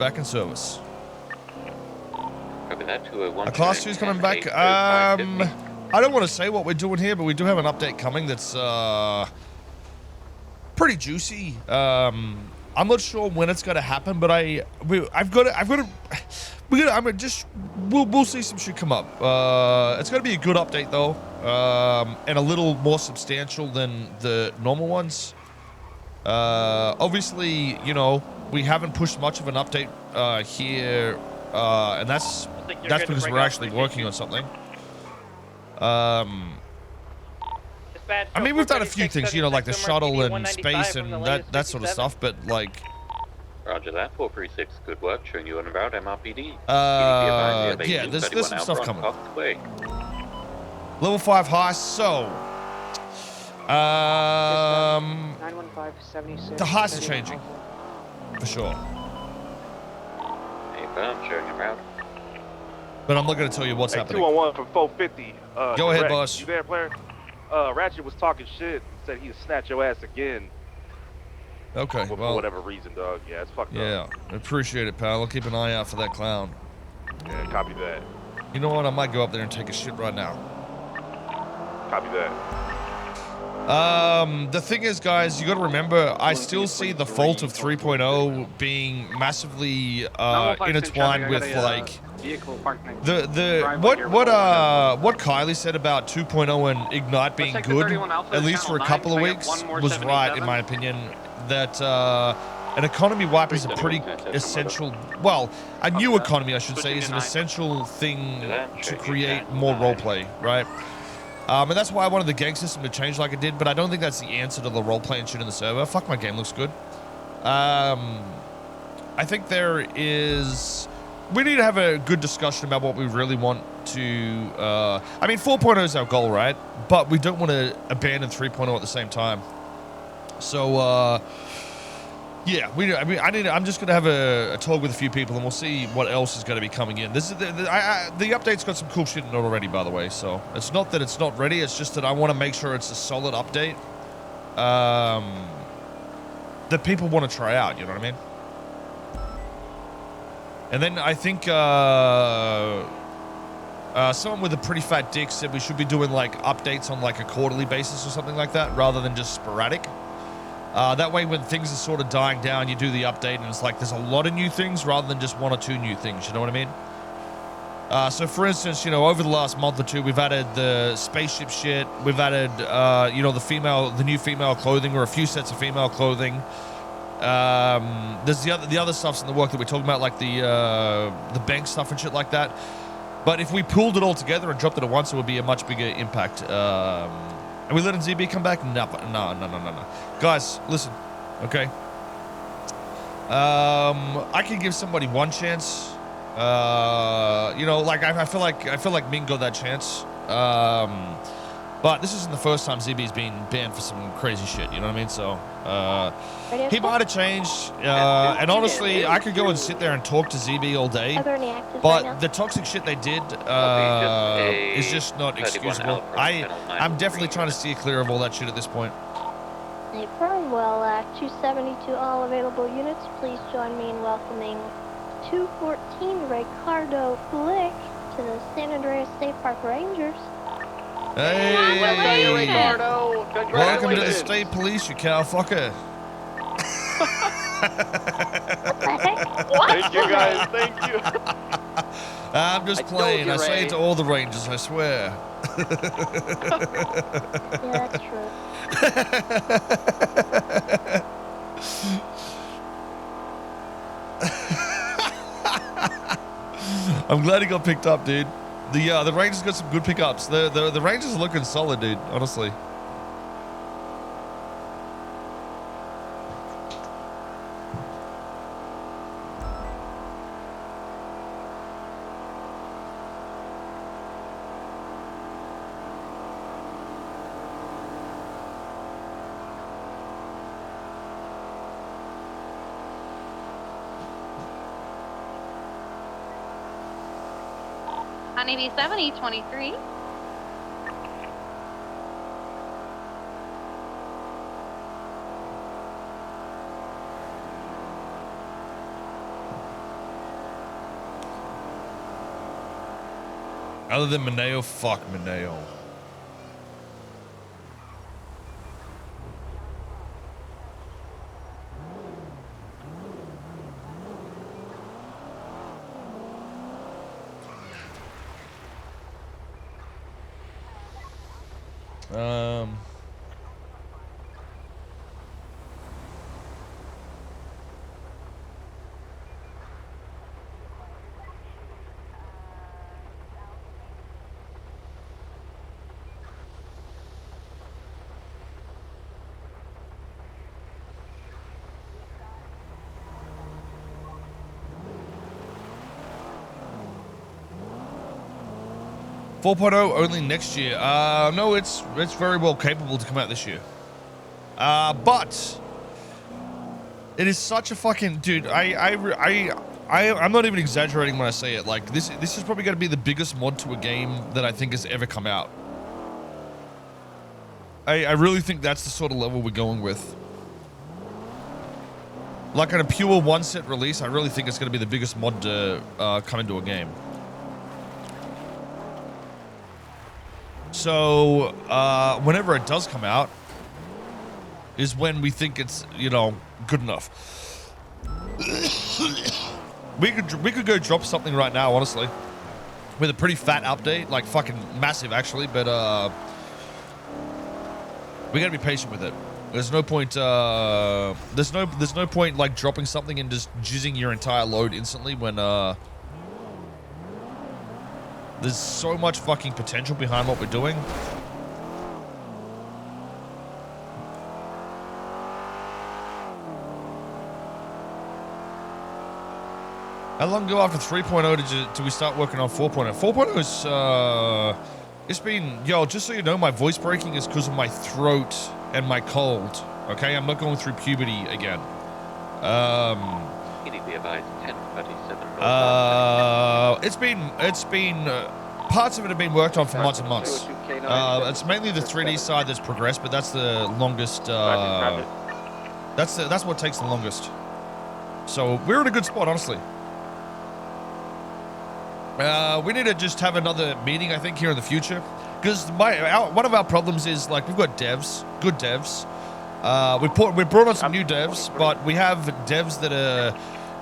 Back in service. Copy that, 201. A class 2's coming back. I don't want to say what we're doing here, but we do have an update coming that's pretty juicy. I'm not sure when it's going to happen, but we'll see some shit come up. It's going to be a good update though, and a little more substantial than the normal ones. Obviously, you know, we haven't pushed much of an update here, and that's because we're actually working on something. I mean, we've done a few things, you know, like the shuttle and space and that sort of stuff, but like. Roger that, 436, good work, showing you on about MRPD. Yeah, there's some stuff coming. Level 5 heist, so. 915-76. The heists are changing, for sure. Hey, firm, showing you around. But I'm not going to tell you what's happening. 211 from 450. Go ahead, boss. You there, player? Ratchet was talking shit. Said he'd snatch your ass again. Okay, For whatever reason, dog. Yeah, it's fucked up. Yeah, I appreciate it, pal. I'll keep an eye out for that clown. Yeah, copy that. You know what? I might go up there and take a shit right now. Copy that. The thing is, guys, you got to remember, I still see the fault of 3.0 being massively intertwined with like what Kylie said about 2.0 and Ignite being good, at least for a couple of weeks, was right in my opinion. That an economy wipe is a pretty essential, well, a new economy, I should say, is an essential thing to create more roleplay, right? And that's why I wanted the gang system to change like it did, but I don't think that's the answer to the roleplay and shit in the server. Fuck, my game looks good. I think we need to have a good discussion about what we really want to, I mean, 4.0 is our goal, right? But we don't want to abandon 3.0 at the same time. So, yeah, I'm just going to have a talk with a few people and we'll see what else is going to be coming in. This is the update's got some cool shit in it already, by the way. So it's not that it's not ready. It's just that I want to make sure it's a solid update that people want to try out. You know what I mean? And then I think someone with a pretty fat dick said we should be doing like updates on like a quarterly basis or something like that rather than just sporadic. That way when things are sort of dying down, you do the update and it's like there's a lot of new things rather than just 1 or 2 new things, you know what I mean? So for instance, you know, over the last month or two, we've added the spaceship shit, we've added, you know, the new female clothing or a few sets of female clothing. There's the other stuff's in the work that we're talking about, like the bank stuff and shit like that. But if we pulled it all together and dropped it at once, it would be a much bigger impact. Are we letting ZB come back? No. Guys, listen, okay? I can give somebody one chance. You know, like I feel like Ming got that chance. But this isn't the first time ZB's been banned for some crazy shit, you know what I mean? So, he might have changed, and honestly, I could go and sit there and talk to ZB all day, but the toxic shit they did is just not excusable. I'm definitely trying to steer clear of all that shit at this point. Hey, firm. Well, 272 all available units, please join me in welcoming 214 Raycardo Flick to the San Andreas State Park Rangers. Hey! Raycardo. Welcome to the state police, you cow fucker. Thank you, guys. Thank you. I'm just playing. I say it to all the Rangers, I swear. Yeah, that's true. I'm glad he got picked up, dude. The Rangers got some good pickups. The Rangers are looking solid, dude, honestly. Honeybee 7023. Other than Mineo, fuck Mineo. Um... 4.0 only next year. No, it's very well capable to come out this year. But it is such a fucking dude. I'm not even exaggerating when I say it. Like this is probably going to be the biggest mod to a game that I think has ever come out. I really think that's the sort of level we're going with. Like on a pure one set release, I really think it's going to be the biggest mod to come into a game. So, whenever it does come out, is when we think it's, you know, good enough. we could go drop something right now, honestly, with a pretty fat update, like fucking massive, actually. But we gotta be patient with it. There's no point. There's no point like dropping something and just jizzing your entire load instantly when there's so much fucking potential behind what we're doing. How long ago after 3.0 did we start working on 4.0? 4.0 is, it's been, yo, just so you know, my voice breaking is because of my throat and my cold, okay? I'm not going through puberty again. It's been parts of it have been worked on for months and months. It's mainly the 3D side that's progressed, but that's the longest. That's what takes the longest. So we're in a good spot, honestly. We need to just have another meeting, I think, here in the future, because one of our problems is like we've got devs, good devs. We brought on some new devs, but we have devs that are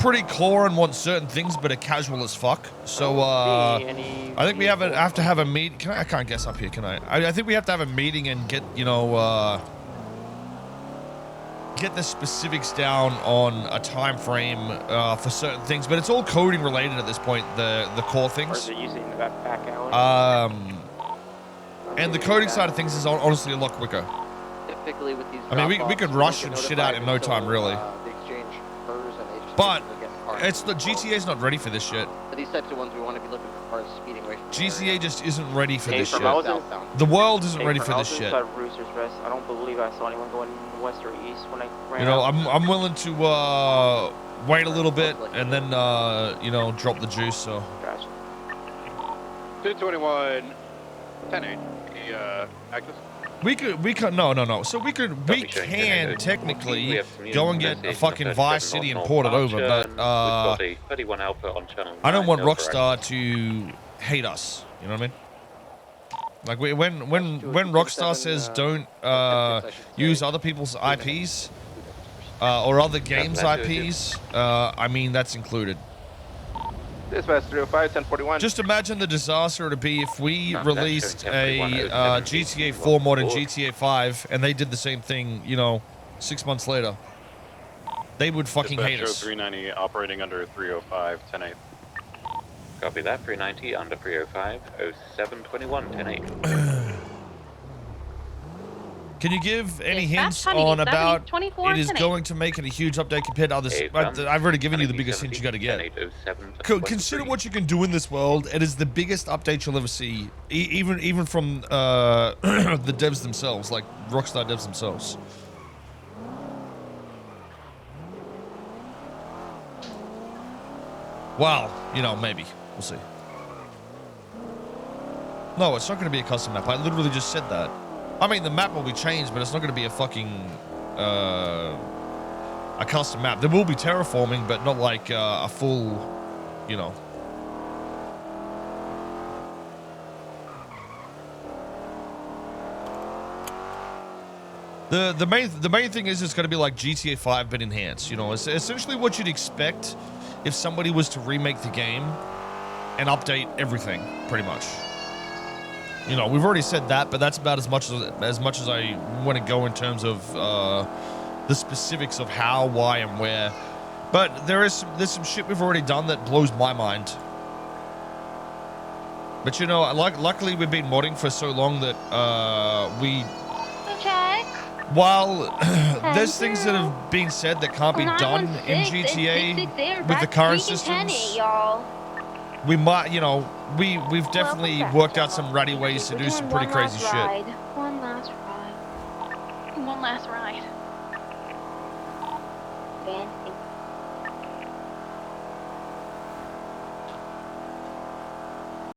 pretty core and want certain things, but are casual as fuck. So I think we have to have a meeting. I can't guess up here, can I? I think we have to have a meeting and get, you know, get the specifics down on a time frame for certain things. But it's all coding related at this point. The core things. And the coding side of things is honestly a lot quicker. Typically with these, I mean, we could rush and shit out in no time, really. But it's the GTA's not ready for this shit. For these types of ones, we want to be looking for cars speeding away from GTA just isn't ready for this shit. southbound. The world isn't ready for this shit. I don't believe I saw anyone going west or east when I ran. You know, I'm willing to wait a little bit and then you know, drop the juice. So. Gotcha. 221, 10-8. Active. We can no. So we can technically go and get a fucking Vice City and port it over, but I don't want Rockstar to hate us. You know what I mean? Like when Rockstar says don't use other people's IPs or other games' IPs, I mean that's included. Dispatch 305, 1041. Just imagine the disaster it'd be if we released a GTA 4 mod and GTA 5, and they did the same thing, you know, 6 months later. They would fucking hate us. 390 operating under 305, 10-8. Copy that, 390 under 305, 0721, 10-8. Can you give any hints on about it is going to make it a huge update compared to others? I've already given you the biggest hint you got to get. Consider what you can do in this world. It is the biggest update you'll ever see, even from the devs themselves, like Rockstar devs themselves. Well, you know, maybe. We'll see. No, it's not going to be a custom map. I literally just said that. I mean, the map will be changed, but it's not going to be a fucking a custom map. There will be terraforming, but not like a full, you know. The main thing is it's going to be like GTA 5 but enhanced. You know, it's essentially what you'd expect if somebody was to remake the game and update everything, pretty much. You know, we've already said that, but that's about as much as I want to go in terms of the specifics of how, why, and where. But there's some shit we've already done that blows my mind. But you know, luckily we've been modding for so long that while there's things that have been said that can't be done in GTA with the current systems, we might, you know, we've definitely worked out some ratty ways to do some pretty crazy shit. One last ride. One last ride. Ben.